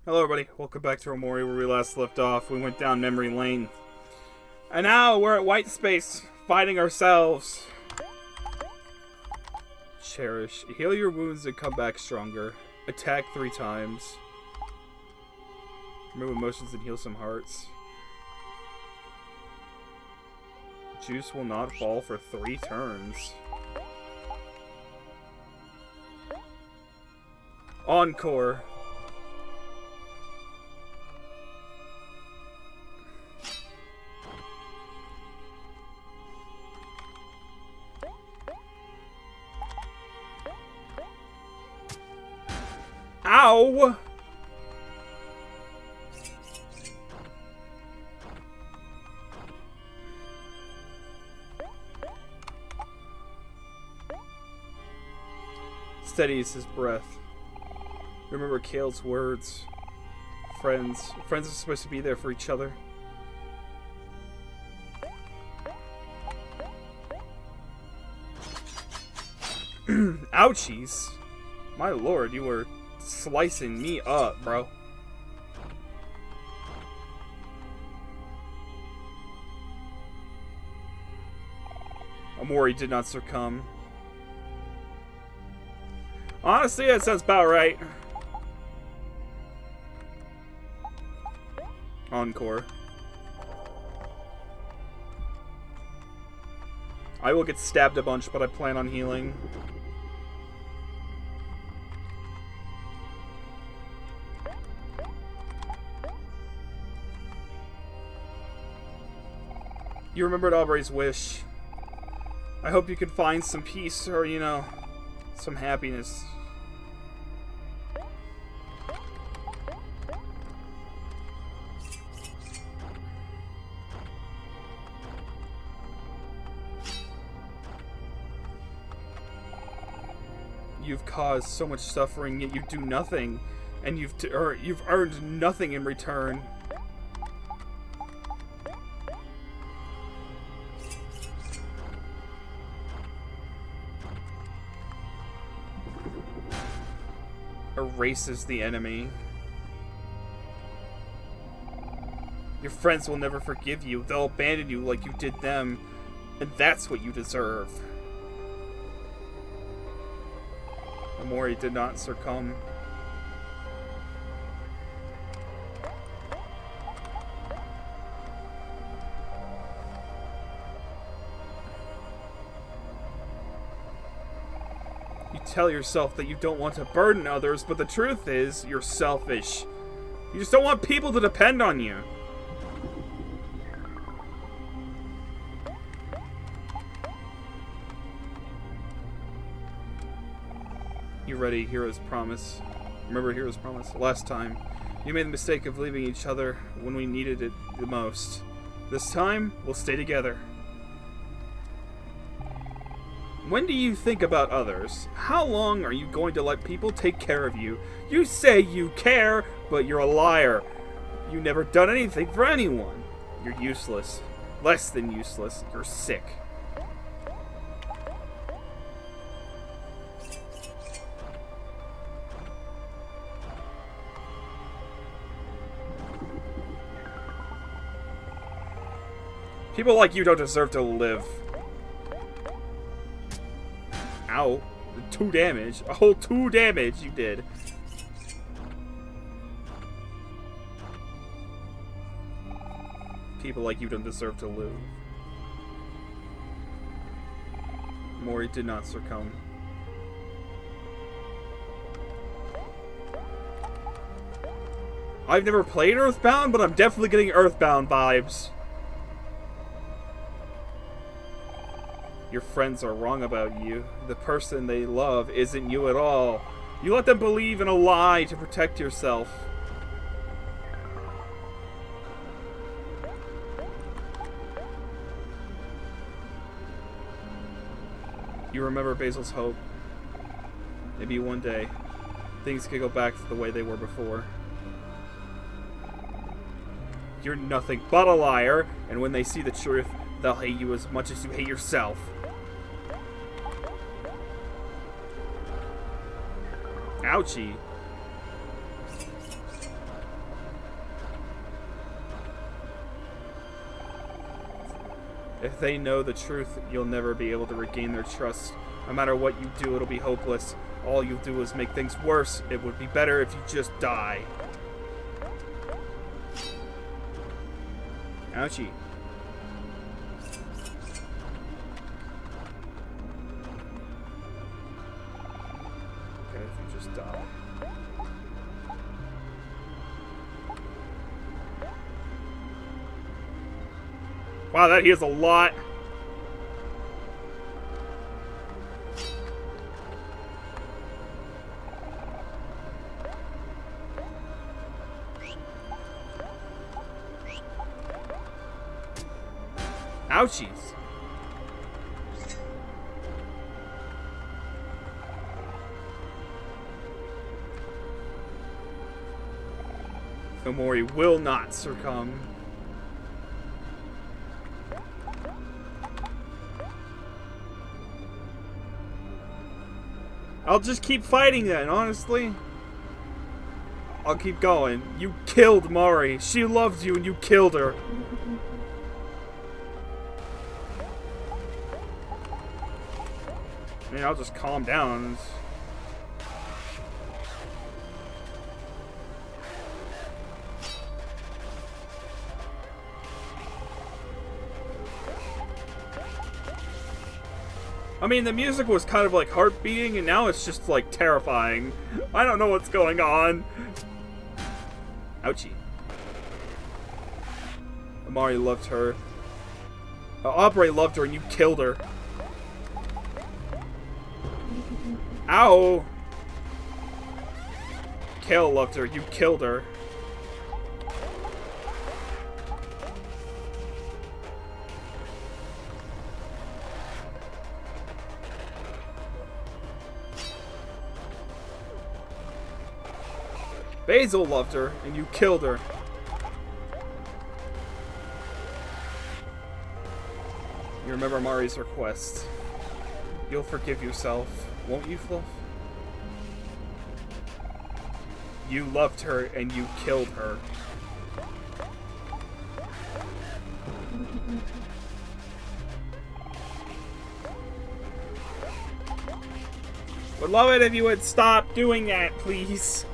Hello everybody, welcome back to Omori where we last left off. We went down memory lane. And now we're at white space, fighting ourselves. Cherish. Heal your wounds and come back stronger. Attack 3 times. Remove emotions and heal some hearts. Juice will not fall for 3 turns. Encore. Ow! Steadies his breath. Remember Kale's words. Friends. Friends are supposed to be there for each other. Ouchies. My lord, you were slicing me up, bro. Omori did not succumb. Honestly, that sounds about right. Encore. I will get stabbed a bunch, but I plan on healing. You remembered Aubrey's wish. I hope you can find some peace, or, you know, some happiness. You've caused so much suffering, yet you do nothing, and you've earned nothing in return. Erases the enemy. Your friends will never forgive you. They'll abandon you like you did them, and that's what you deserve. Omori did not succumb. You tell yourself that you don't want to burden others, but the truth is, you're selfish. You just don't want people to depend on you. You ready, Hero's promise? Remember Hero's promise? Last time, you made the mistake of leaving each other when we needed it the most. This time, we'll stay together. When do you think about others? How long are you going to let people take care of you? You say you care, but you're a liar. You've never done anything for anyone. You're useless. Less than useless. You're sick. People like you don't deserve to live. Ow. 2 damage. A whole 2 damage you did. People like you don't deserve to live. Mori did not succumb. I've never played Earthbound, but I'm definitely getting Earthbound vibes. Your friends are wrong about you. The person they love isn't you at all. You let them believe in a lie to protect yourself. You remember Basil's hope. Maybe one day, things could go back to the way they were before. You're nothing but a liar, and when they see the truth, they'll hate you as much as you hate yourself. Ouchie. If they know the truth, you'll never be able to regain their trust. No matter what you do, it'll be hopeless. All you'll do is make things worse. It would be better if you just die. Ouchie. Okay, if you just die. Wow, that heals a lot. Ouchies. Omori will not succumb. I'll just keep fighting then, honestly. I'll keep going. You killed Mari. She loved you and you killed her. I mean, I'll just calm down. I mean, the music was kind of like heart beating, and now it's just like terrifying. I don't know what's going on. Ouchie. Amari loved her. Aubrey loved her, and you killed her. Ow! Kale loved her, you killed her. Basil loved her, and you killed her. You remember Mari's request. You'll forgive yourself, won't you, Fluff? You loved her, and you killed her. Would love it if you would stop doing that, please.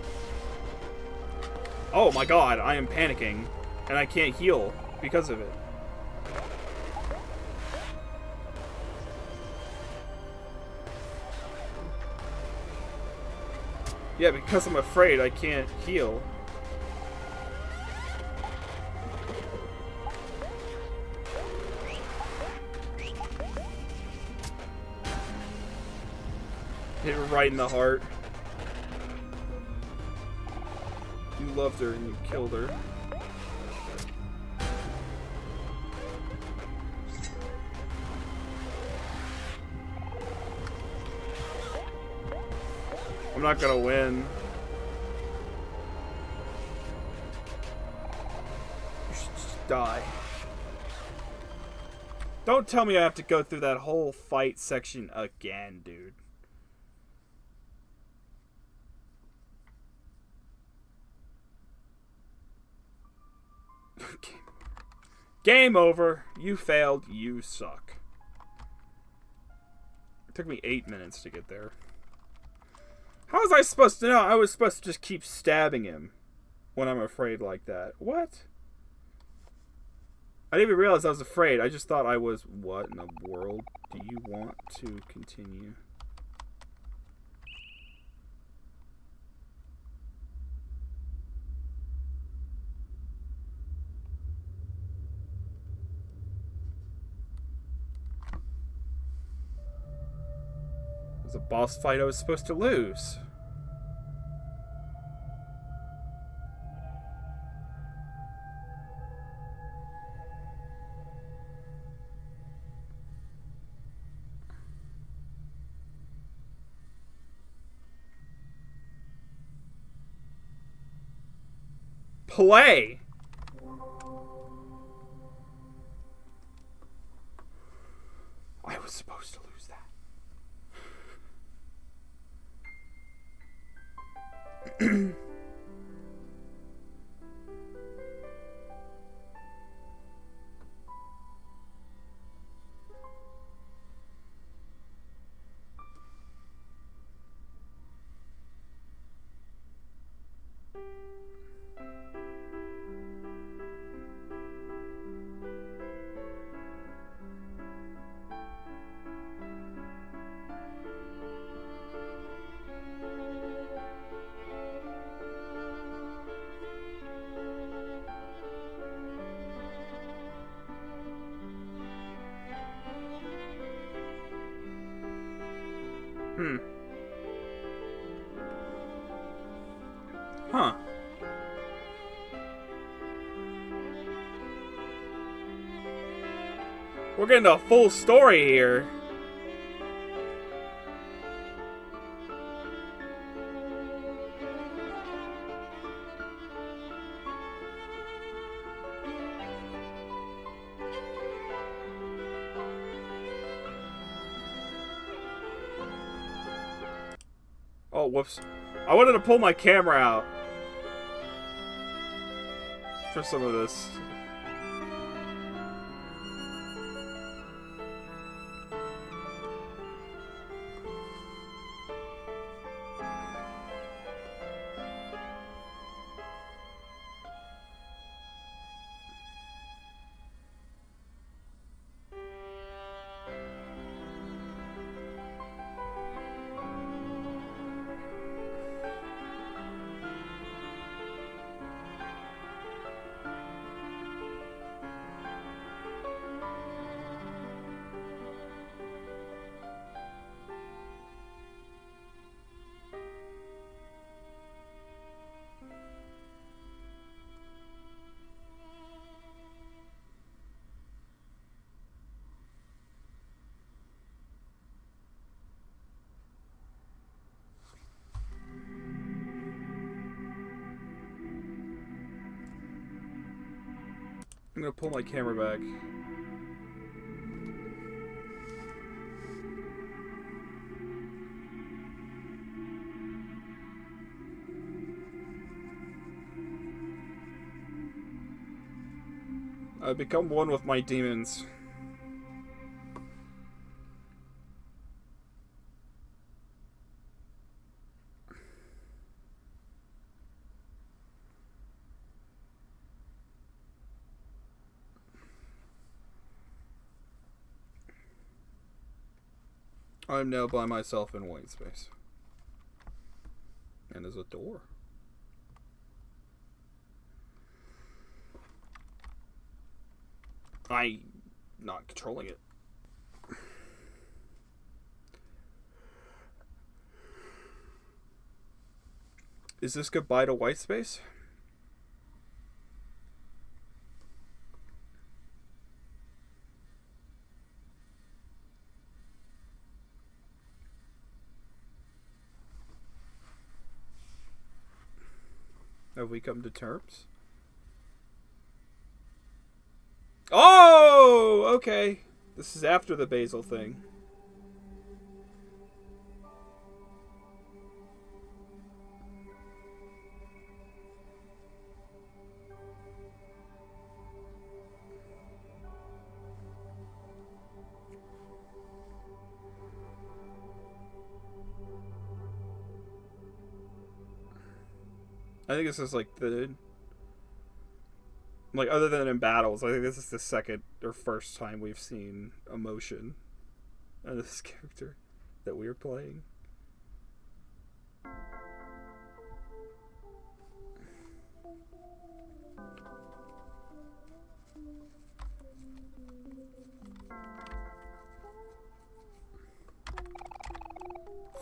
Oh my god, I am panicking, and I can't heal because of it. Yeah, because I'm afraid I can't heal. Hit her right in the heart. You loved her and you killed her. I'm not gonna win. You should just die. Don't tell me I have to go through that whole fight section again, dude. Game over. You failed. You suck. It took me 8 minutes to get there. How was I supposed to know? I was supposed to just keep stabbing him when I'm afraid like that. What? I didn't even realize I was afraid. I just thought I was... What in the world do you want to continue? It was a boss fight I was supposed to lose. Play! I was supposed to lose that. Hmm. Huh. We're getting a full story here. Oh, whoops. I wanted to pull my camera out for some of this. I'm gonna pull my camera back. I've become one with my demons. I'm now by myself in white space. And there's a door. I'm not controlling it. Is this goodbye to white space? Have we come to terms? Oh, okay. This is after the basil thing. I think this is like other than in battles, I think this is the second or first time we've seen emotion in this character that we are playing.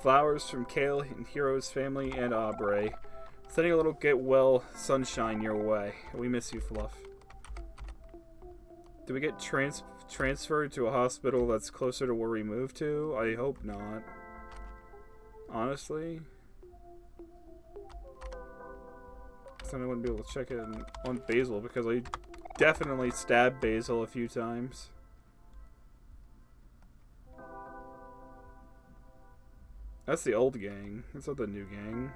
Flowers from Kale and Hero's family and Aubrey. Sending a little get well sunshine your way. We miss you, Fluff. Do we get transferred to a hospital that's closer to where we moved to? I hope not. Honestly. So I wouldn't be able to check it on Basil because I definitely stabbed Basil a few times. That's the old gang. That's not the new gang.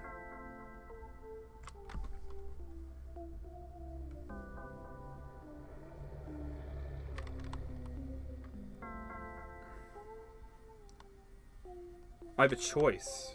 I have a choice.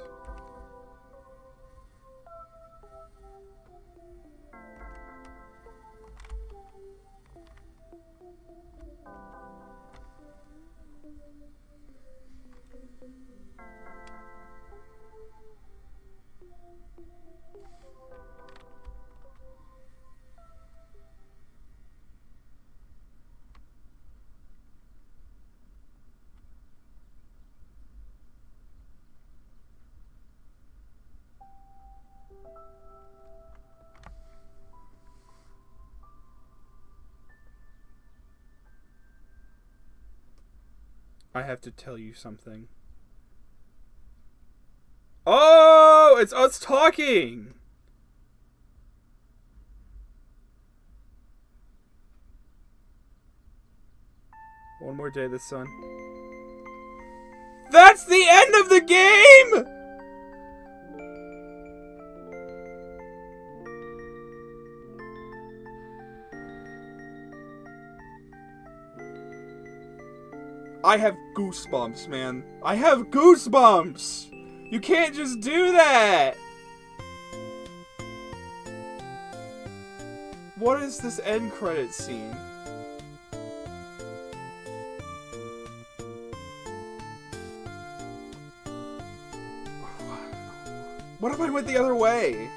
I have to tell you something. Oh, it's us talking. One more day of the sun. That's the end of the game! I have goosebumps, man. I have goosebumps! You can't just do that! What is this end credit scene? What if I went the other way?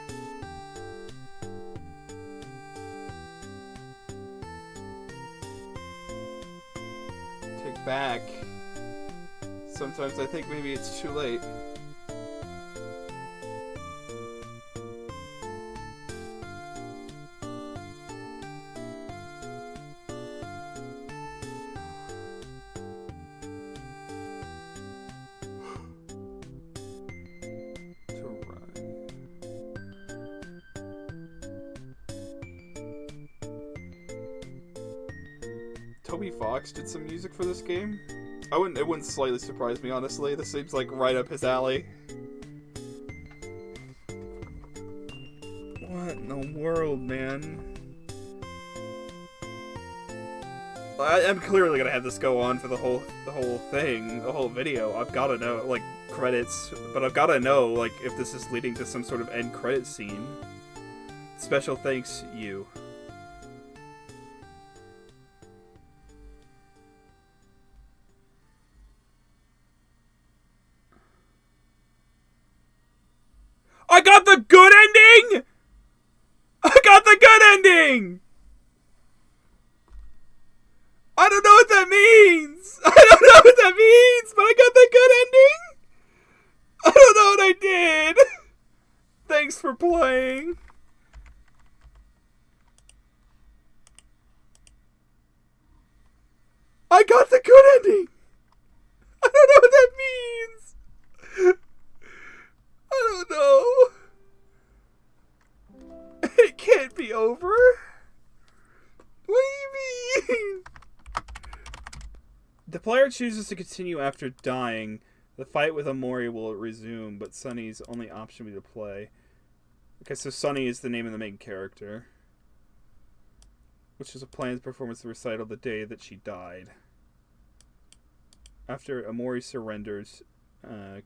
Take back. Sometimes I think maybe it's too late. Toby Fox did some music for this game. It wouldn't slightly surprise me, honestly. This seems like right up his alley. What in the world, man? I'm clearly gonna have this go on for the whole thing, the whole video. I've gotta know, like, credits, but I've gotta know, like, if this is leading to some sort of end credit scene. Special thanks, you. I got the good ending! I got the good ending! I don't know what that means! I don't know what that means, but I got the good ending! I don't know what I did! Thanks for playing. I got the good ending! I don't know what that means! I don't know. It can't be over. What do you mean? The player chooses to continue after dying. The fight with Omori will resume, but Sunny's only option will be to play. Okay, so Sunny is the name of the main character, which is a planned performance recital the day that she died. After Omori surrenders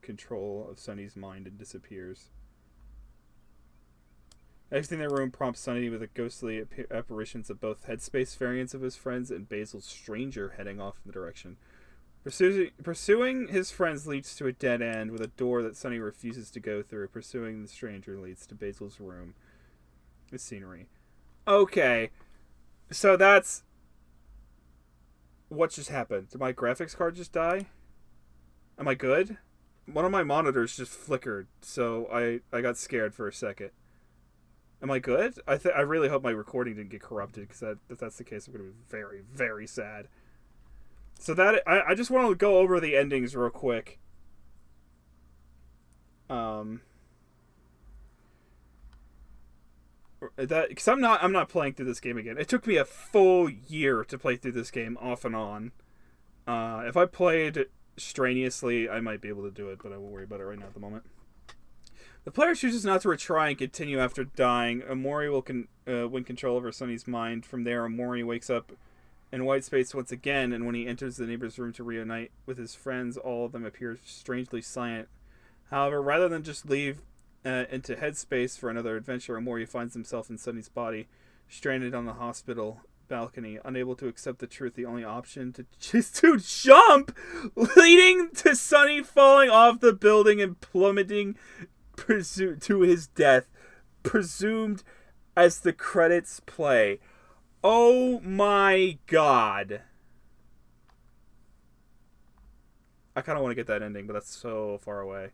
control of Sunny's mind and disappears. Exiting their room prompts Sunny with the ghostly apparitions of both headspace variants of his friends and Basil's stranger heading off in the direction. Pursuing his friends leads to a dead end with a door that Sunny refuses to go through. Pursuing the stranger leads to Basil's room. The scenery. Okay. So that's what just happened. Did my graphics card just die? Am I good? One of my monitors just flickered, so I got scared for a second. Am I good? I really hope my recording didn't get corrupted, because if that's the case, I'm going to be very, very sad. So that I just want to go over the endings real quick. Because I'm not playing through this game again. It took me a full year to play through this game off and on. If I played strenuously, I might be able to do it, but I won't worry about it right now at the moment. The player chooses not to retry and continue after dying. Omori will win control over Sunny's mind. From there, Omori wakes up in white space once again, and when he enters the neighbor's room to reunite with his friends, all of them appear strangely silent. However, rather than just leave into headspace for another adventure, Omori finds himself in Sunny's body, stranded on the hospital balcony, unable to accept the truth. The only option is to jump, leading to Sunny falling off the building and plummeting to his death, presumed as the credits play. Oh my god. I kind of want to get that ending, but that's so far away.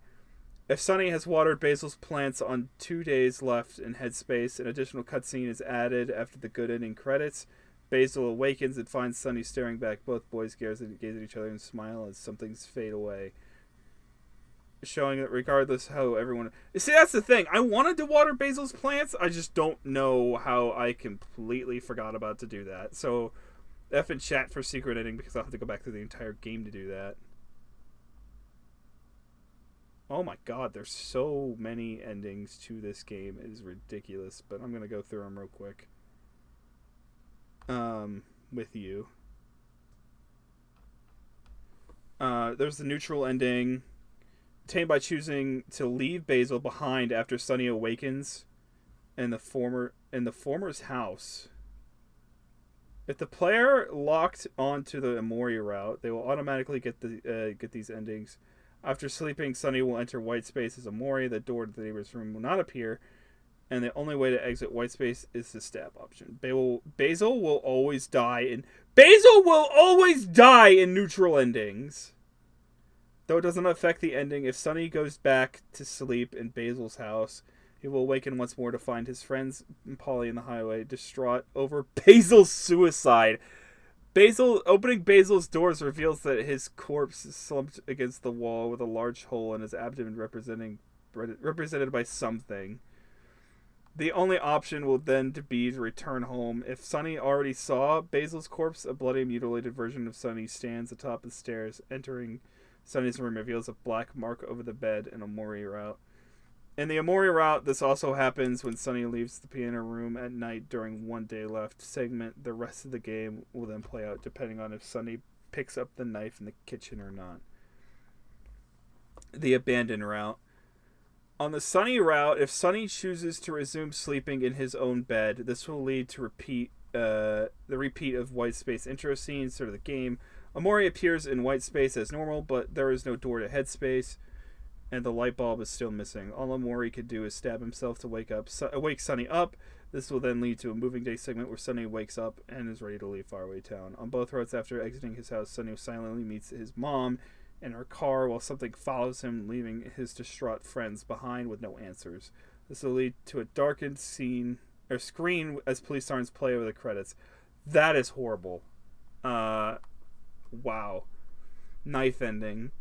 If Sunny has watered Basil's plants on 2 days left in headspace, an additional cutscene is added after the good ending credits. Basil awakens and finds Sunny staring back. Both boys gaze at each other and smile as some things fade away, showing that regardless how everyone... See, that's the thing. I wanted to water Basil's plants. I just don't know how I completely forgot about to do that. So, F in chat for secret ending, because I'll have to go back through the entire game to do that. Oh my god, there's so many endings to this game. It is ridiculous, but I'm going to go through them real quick. With you. There's the neutral ending. Obtained by choosing to leave Basil behind after Sunny awakens in the former's house. If the player locked onto the Omori route, they will automatically get these endings. After sleeping, Sunny will enter white space as Omori. The door to the neighbor's room will not appear, and the only way to exit white space is the stab option. Basil will always die in neutral endings. Though it doesn't affect the ending, if Sunny goes back to sleep in Basil's house, he will awaken once more to find his friends Polly in the highway, distraught over Basil's suicide. Opening Basil's doors reveals that his corpse is slumped against the wall with a large hole in his abdomen represented by something. The only option will then be to return home. If Sunny already saw Basil's corpse, a bloody, mutilated version of Sunny stands atop the stairs. Entering Sunny's room reveals a black mark over the bed and Omori route. In the Omori route, this also happens when Sunny leaves the piano room at night during One Day Left segment. The rest of the game will then play out depending on if Sunny picks up the knife in the kitchen or not. The abandoned route. On the Sunny route, if Sunny chooses to resume sleeping in his own bed, this will lead to the repeat of white space intro scenes, sort of the game. Omori appears in white space as normal, but there is no door to headspace, and the light bulb is still missing. All Omori could do is stab himself to wake Sunny up. This will then lead to a moving day segment where Sunny wakes up and is ready to leave faraway town. On both roads, after exiting his house, Sunny silently meets his mom in her car while something follows him, leaving his distraught friends behind with no answers. This will lead to a darkened screen as police sirens play over the credits. That is horrible. Wow. Knife ending.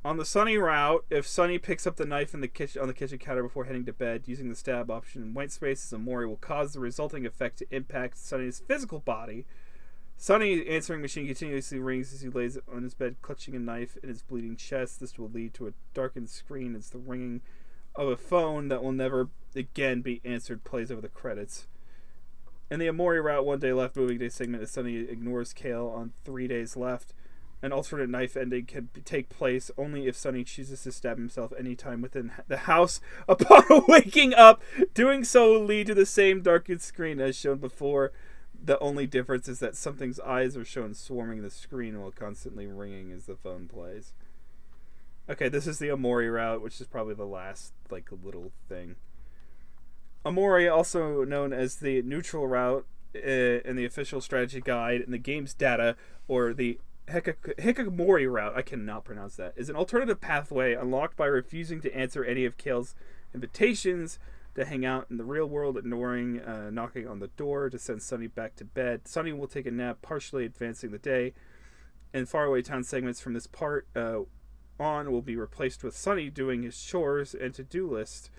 On the Sunny route, if Sunny picks up the knife on the kitchen counter before heading to bed, using the stab option in white space, Omori will cause the resulting effect to impact Sunny's physical body. Sunny's answering machine continuously rings as he lays on his bed, clutching a knife in his bleeding chest. This will lead to a darkened screen as the ringing of a phone that will never again be answered plays over the credits. In the Omori route, One Day Left moving day segment, as Sunny ignores Kale on 3 days left. An alternate knife ending can take place only if Sunny chooses to stab himself anytime within the house upon waking up. Doing so will lead to the same darkened screen as shown before. The only difference is that something's eyes are shown swarming the screen while constantly ringing as the phone plays. Okay, this is the Omori route, which is probably the last, little thing. Omori, also known as the neutral route in the official strategy guide in the game's data, or the Hikikomori route, I cannot pronounce that, is an alternative pathway unlocked by refusing to answer any of Kale's invitations to hang out in the real world, ignoring knocking on the door to send Sunny back to bed. Sunny will take a nap, partially advancing the day, and faraway town segments from this part on will be replaced with Sunny doing his chores and to-do list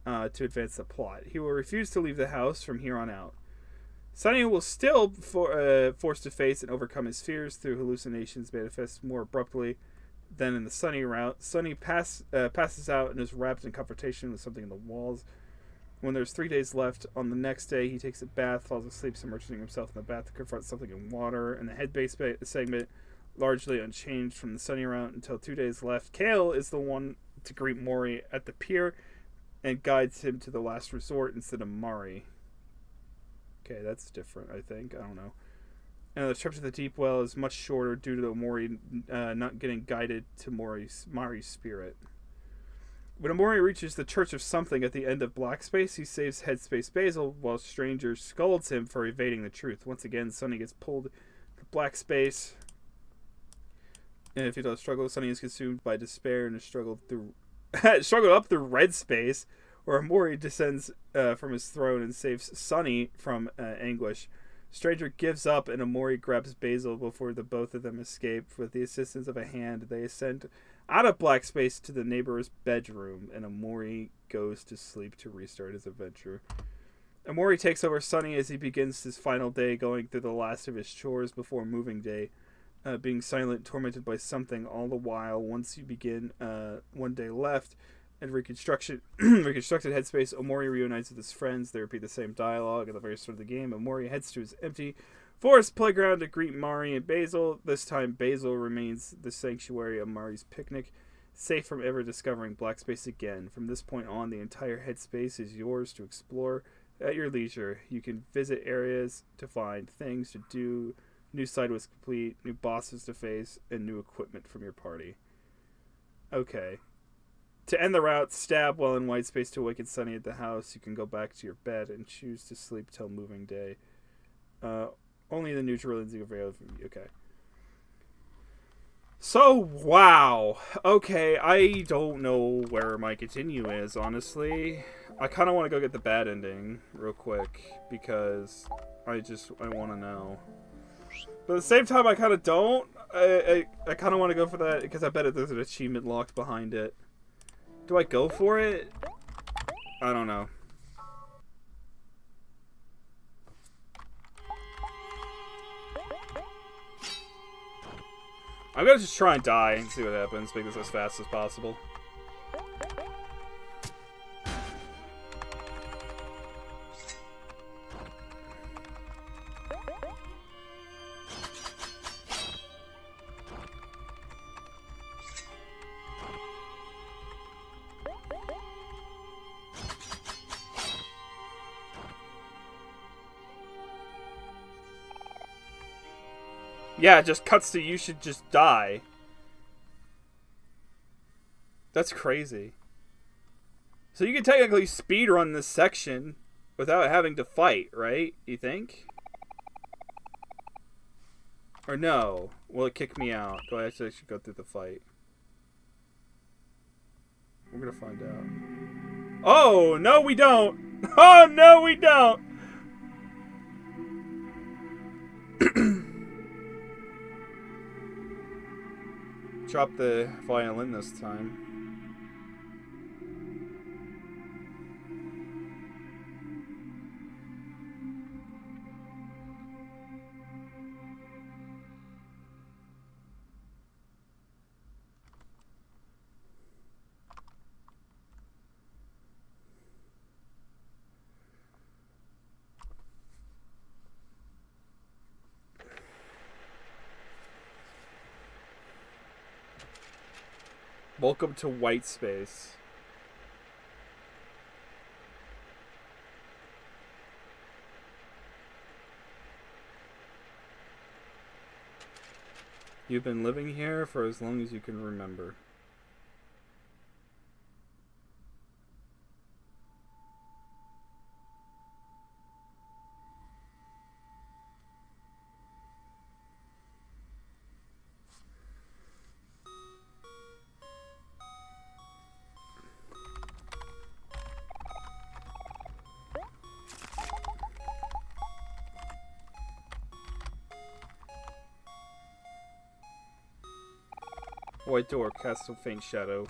to advance the plot. He will refuse to leave the house from here on out. Sunny will still forced to face and overcome his fears through hallucinations manifest more abruptly than in the Sunny route. Sunny passes out and is wrapped in confrontation with something in the walls. When there's 3 days left, on the next day, he takes a bath, falls asleep, submerging himself in the bath to confront something in water. And the head-based segment, largely unchanged from the Sunny route until 2 days left. Kale is the one to greet Mori at the pier and guides him to the last resort instead of Mari. Okay, that's different, I think. I don't know. And the trip to the deep well is much shorter due to Omori not getting guided to Mari's spirit. When Omori reaches the Church of Something at the end of Black Space, he saves Headspace Basil while Stranger scolds him for evading the truth. Once again, Sunny gets pulled to Black Space. And if he does struggle, Sunny is consumed by despair and is struggled up through Red Space, where Omori descends from his throne and saves Sunny from anguish. Stranger gives up and Omori grabs Basil before the both of them escape. With the assistance of a hand, they ascend out of black space to the neighbor's bedroom, and Omori goes to sleep to restart his adventure. Omori takes over Sunny as he begins his final day, going through the last of his chores before moving day. Being silent, tormented by something all the while. Once you begin one day left and reconstructed headspace, Omori reunites with his friends. They repeat the same dialogue at the very start of the game. Omori heads to his empty forest playground to greet Mari and Basil. This time, Basil remains the sanctuary of Mari's picnic, safe from ever discovering black space again. From this point on, the entire headspace is yours to explore at your leisure. You can visit areas to find things to do. New side was complete, new bosses to face, and new equipment from your party. Okay. To end the route, stab while in white space to awaken Sunny at the house. You can go back to your bed and choose to sleep till moving day. Only the neutral is available. Okay. So, wow. Okay, I don't know where my continue is, honestly. I kind of want to go get the bad ending real quick, because I want to know. But at the same time, I kind of don't. I kind of want to go for that because I bet there's an achievement locked behind it. Do I go for it? I don't know. I'm gonna just try and die and see what happens. Make this as fast as possible. Yeah, it just cuts to you should just die. That's crazy. So you can technically speedrun this section without having to fight, right? You think? Or no? Will it kick me out? Do I actually go through the fight? We're gonna find out. Oh, no we don't! Oh, no we don't! Drop the violin this time. Welcome to white space. You've been living here for as long as you can remember. White door casts a faint shadow.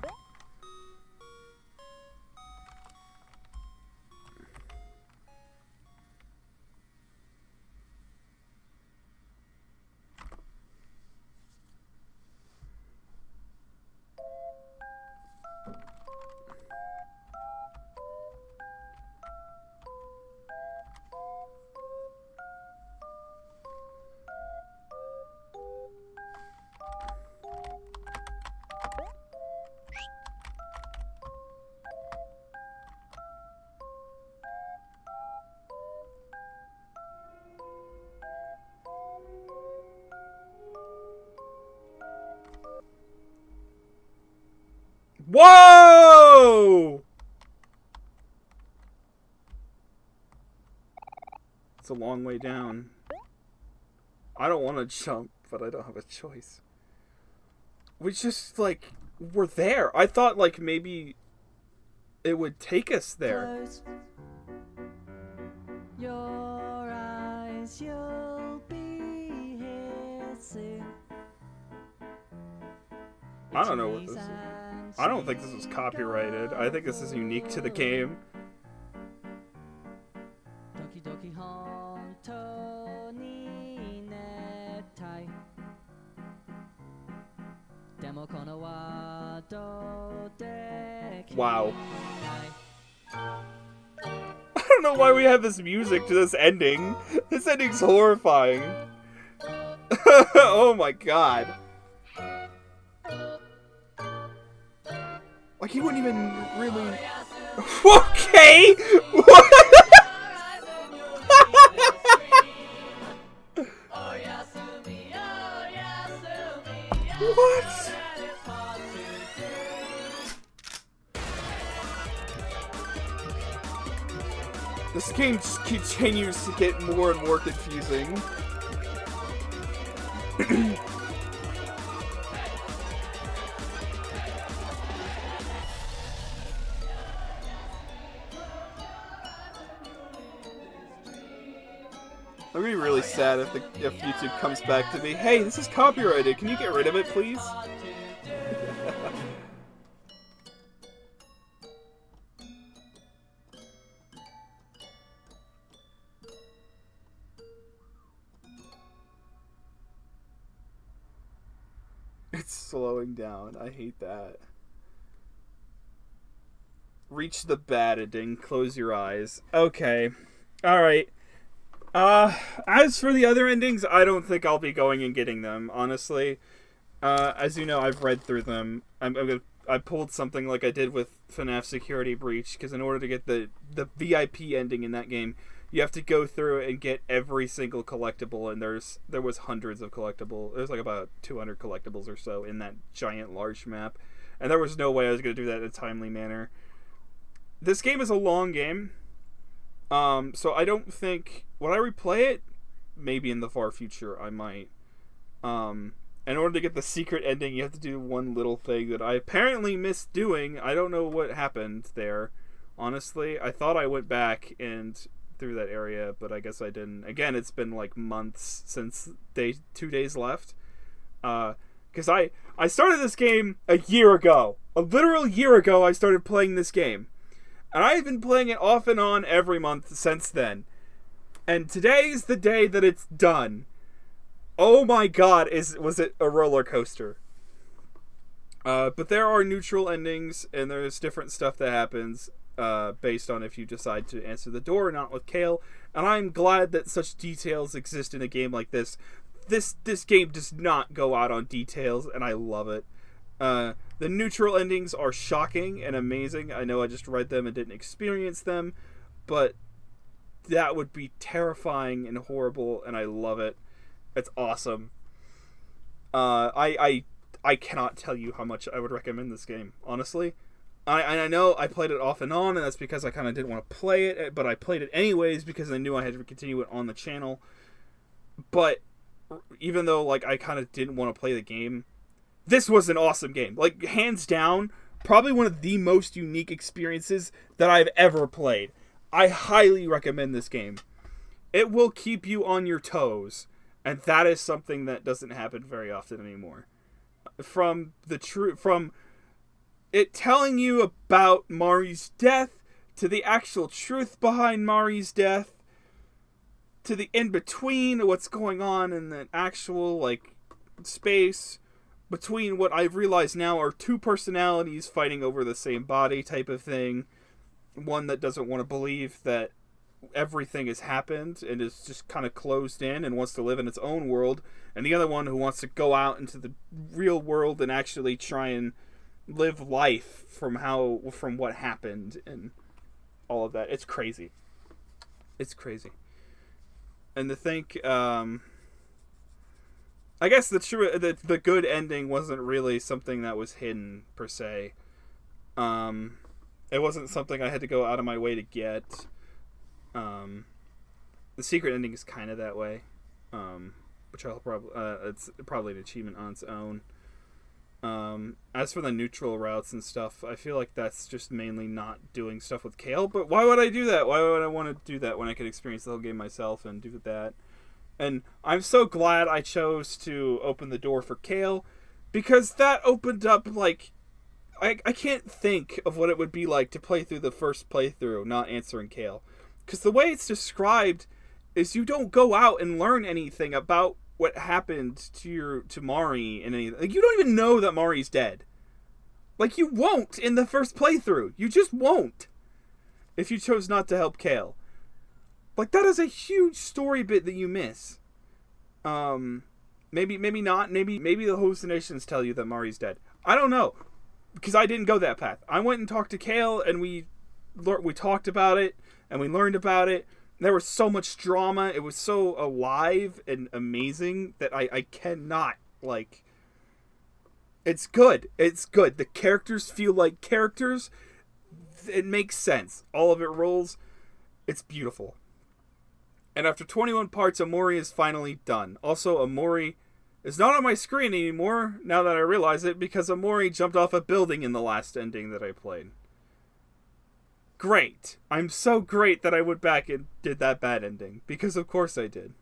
Whoa! It's a long way down. I don't want to jump, but I don't have a choice. We just, like, we're there. I thought, like, maybe it would take us there. Close your eyes you'll be here soon. I don't know what this is. I don't think this is copyrighted. I think this is unique to the game. Doki doki hontou ni nettai. Demo kono wa dotekinai. Wow. I don't know why we have this music to this ending. This ending's horrifying. Oh my god. Like, he wouldn't even really... Okay! What? What? This game just continues to get more and more confusing. I'm gonna be really sad if YouTube comes back to me. Hey, this is copyrighted. Can you get rid of it, please? It's slowing down. I hate that. Reach the bad ending. Close your eyes. Okay. Alright. As for the other endings, I don't think I'll be going and getting them, honestly. As you know, I've read through them. I pulled something like I did with FNAF Security Breach, because in order to get the VIP ending in that game, you have to go through and get every single collectible, and there was hundreds of collectibles. There's like about 200 collectibles or so in that giant, large map, and there was no way I was going to do that in a timely manner. This game is a long game, so I don't think... Would I replay it? Maybe in the far future, I might. In order to get the secret ending, you have to do one little thing that I apparently missed doing. I don't know what happened there, honestly. I thought I went back and through that area, but I guess I didn't. Again, it's been like months since 2 days left. Because I started this game a year ago. A literal year ago, I started playing this game. And I've been playing it off and on every month since then. And today's the day that it's done. Oh my god, was it a roller coaster? But there are neutral endings, and there's different stuff that happens based on if you decide to answer the door or not with Kale. And I'm glad that such details exist in a game like this. This game does not go out on details, and I love it. The neutral endings are shocking and amazing. I know I just read them and didn't experience them, but that would be terrifying and horrible, and I love it. It's awesome. I cannot tell you how much I would recommend this game, honestly. I know I played it off and on, and that's because I kind of didn't want to play it, but I played it anyways because I knew I had to continue it on the channel. But even though like I kind of didn't want to play the game, this was an awesome game. Like, hands down, probably one of the most unique experiences that I've ever played. I highly recommend this game. It will keep you on your toes, and that is something that doesn't happen very often anymore. From it telling you about Mari's death, to the actual truth behind Mari's death, to the in-between, what's going on in the actual, like, space between what I've realized now are two personalities fighting over the same body type of thing. One that doesn't want to believe that everything has happened and is just kind of closed in and wants to live in its own world, and the other one who wants to go out into the real world and actually try and live life from what happened and all of that. It's crazy. It's crazy. And to think, I guess the good ending wasn't really something that was hidden per se. It wasn't something I had to go out of my way to get. The secret ending is kind of that way, which I'll probably it's probably an achievement on its own. As for the neutral routes and stuff, I feel like that's just mainly not doing stuff with Kale. But why would I do that? Why would I want to do that when I could experience the whole game myself and do that? And I'm so glad I chose to open the door for Kale, because that opened up, like, I can't think of what it would be like to play through the first playthrough not answering Kale. Because the way it's described is you don't go out and learn anything about what happened to Mari and anything. Like, you don't even know that Mari's dead. Like, you won't in the first playthrough. You just won't. If you chose not to help Kale. Like, that is a huge story bit that you miss. Maybe not. Maybe the hallucinations tell you that Mari's dead. I don't know. Because I didn't go that path. I went and talked to Kale, and we talked about it, and we learned about it. There was so much drama. It was so alive and amazing that I cannot, like... It's good. It's good. The characters feel like characters. It makes sense. All of it rolls. It's beautiful. And after 21 parts, Omori is finally done. Also, Omori is not on my screen anymore, now that I realize it, because Omori jumped off a building in the last ending that I played. Great. I'm so great that I went back and did that bad ending. Because of course I did.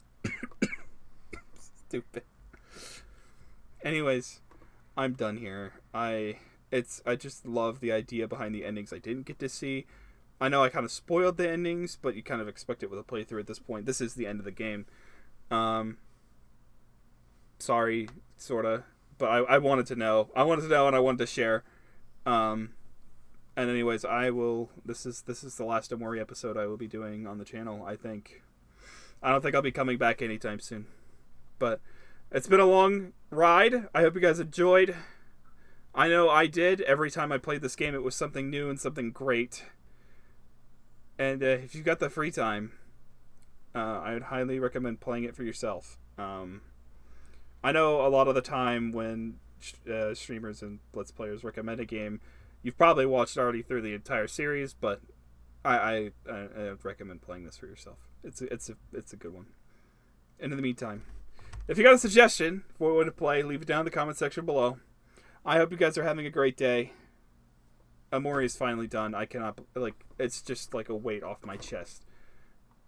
Stupid. Anyways, I'm done here. I just love the idea behind the endings I didn't get to see. I know I kind of spoiled the endings, but you kind of expect it with a playthrough at this point. This is the end of the game. Sorry, sorta. But I wanted to know. I wanted to know and I wanted to share. And anyways, I will... This is the last Omori episode I will be doing on the channel, I think. I don't think I'll be coming back anytime soon. But it's been a long ride. I hope you guys enjoyed. I know I did. Every time I played this game, it was something new and something great. And if you've got the free time, I would highly recommend playing it for yourself. I know a lot of the time when streamers and Let's Players recommend a game, you've probably watched already through the entire series, but I would recommend playing this for yourself. It's a good one. And in the meantime, if you got a suggestion for what to play, leave it down in the comment section below. I hope you guys are having a great day. Omori is finally done. I cannot, like, it's just like a weight off my chest.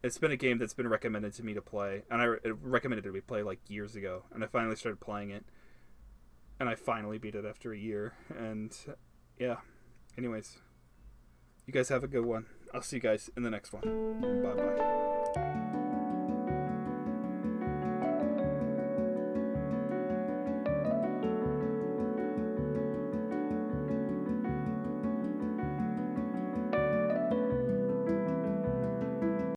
It's been a game that's been recommended to me to play, and I recommended it to me play like years ago, and I finally started playing it, and I finally beat it after a year, and yeah. Anyways, you guys have a good one. I'll see you guys in the next one. Bye-bye.